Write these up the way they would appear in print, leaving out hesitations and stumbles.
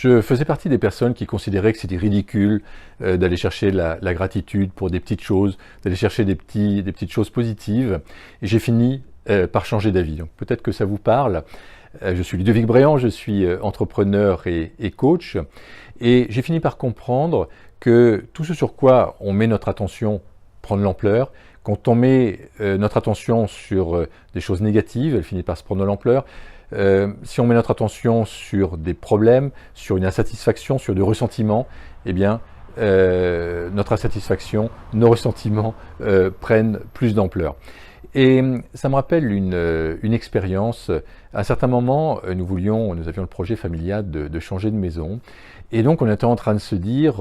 Je faisais partie des personnes qui considéraient que c'était ridicule d'aller chercher la gratitude pour des petites choses, d'aller chercher des petites choses positives. Et j'ai fini par changer d'avis. Donc peut-être que ça vous parle. Je suis Ludovic Bréant, je suis entrepreneur et coach. Et j'ai fini par comprendre que tout ce sur quoi on met notre attention prend de l'ampleur. Quand on met notre attention sur des choses négatives, elle finit par se prendre de l'ampleur. Si on met notre attention sur des problèmes, sur une insatisfaction, sur du ressentiment, eh bien, notre insatisfaction, nos ressentiments prennent plus d'ampleur. Et ça me rappelle une expérience. À un certain moment, nous avions le projet familial de changer de maison. Et donc, on était en train de se dire,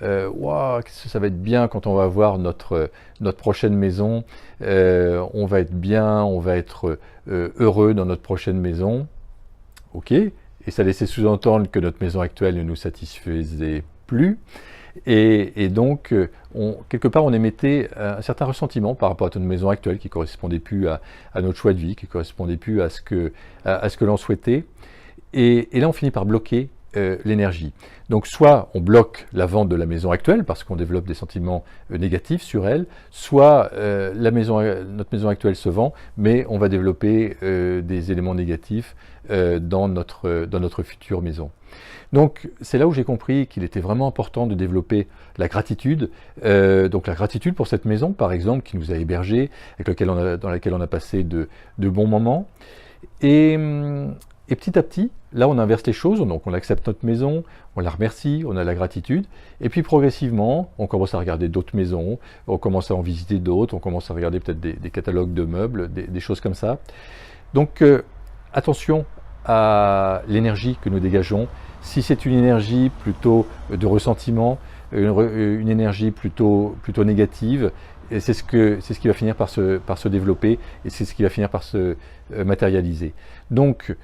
wow, ça va être bien quand on va avoir notre prochaine maison. On va être bien, on va être heureux dans notre prochaine maison. Ok. Et ça laissait sous-entendre que notre maison actuelle ne nous satisfaisait plus. Et donc, quelque part, on émettait un certain ressentiment par rapport à notre maison actuelle qui ne correspondait plus à notre choix de vie, qui ne correspondait plus à ce que l'on souhaitait. Et là, on finit par bloquer l'énergie. Donc, soit on bloque la vente de la maison actuelle parce qu'on développe des sentiments négatifs sur elle, soit notre maison actuelle se vend, mais on va développer des éléments négatifs dans notre future maison. Donc, c'est là où j'ai compris qu'il était vraiment important de développer la gratitude. Donc, la gratitude pour cette maison, par exemple, qui nous a hébergés, dans laquelle on a passé de bons moments. Et petit à petit, là, on inverse les choses. Donc, on accepte notre maison, on la remercie, on a la gratitude. Et puis, progressivement, on commence à regarder d'autres maisons, on commence à en visiter d'autres, on commence à regarder peut-être des catalogues de meubles, des choses comme ça. Donc, attention à l'énergie que nous dégageons. Si c'est une énergie plutôt de ressentiment, une énergie plutôt négative, c'est ce qui va finir par se développer et c'est ce qui va finir par se matérialiser. Donc,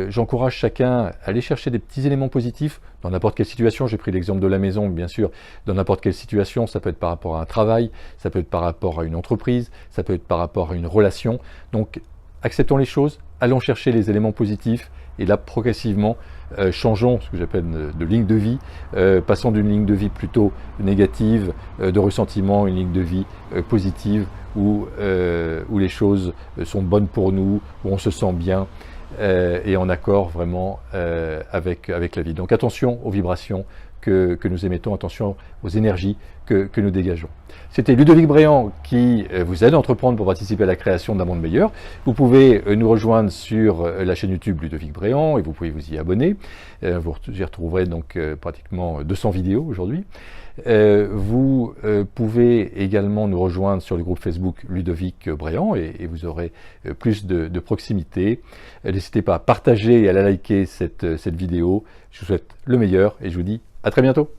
j'encourage chacun à aller chercher des petits éléments positifs dans n'importe quelle situation. J'ai pris l'exemple de la maison, bien sûr, dans n'importe quelle situation. Ça peut être par rapport à un travail, ça peut être par rapport à une entreprise, ça peut être par rapport à une relation. Donc, acceptons les choses, allons chercher les éléments positifs et là, progressivement, changeons ce que j'appelle de ligne de vie, passons d'une ligne de vie plutôt négative, de ressentiment, à une ligne de vie positive où les choses sont bonnes pour nous, où on se sent bien et en accord vraiment avec la vie. Donc attention aux vibrations que nous émettons, attention aux énergies que nous dégageons. C'était Ludovic Bréant qui vous aide à entreprendre pour participer à la création d'un monde meilleur. Vous pouvez nous rejoindre sur la chaîne YouTube Ludovic Bréant et vous pouvez vous y abonner. Vous y retrouverez donc pratiquement 200 vidéos aujourd'hui. Vous pouvez également nous rejoindre sur le groupe Facebook Ludovic Bréant et vous aurez plus de proximité. N'hésitez pas à partager et à liker cette vidéo. Je vous souhaite le meilleur et je vous dis à très bientôt.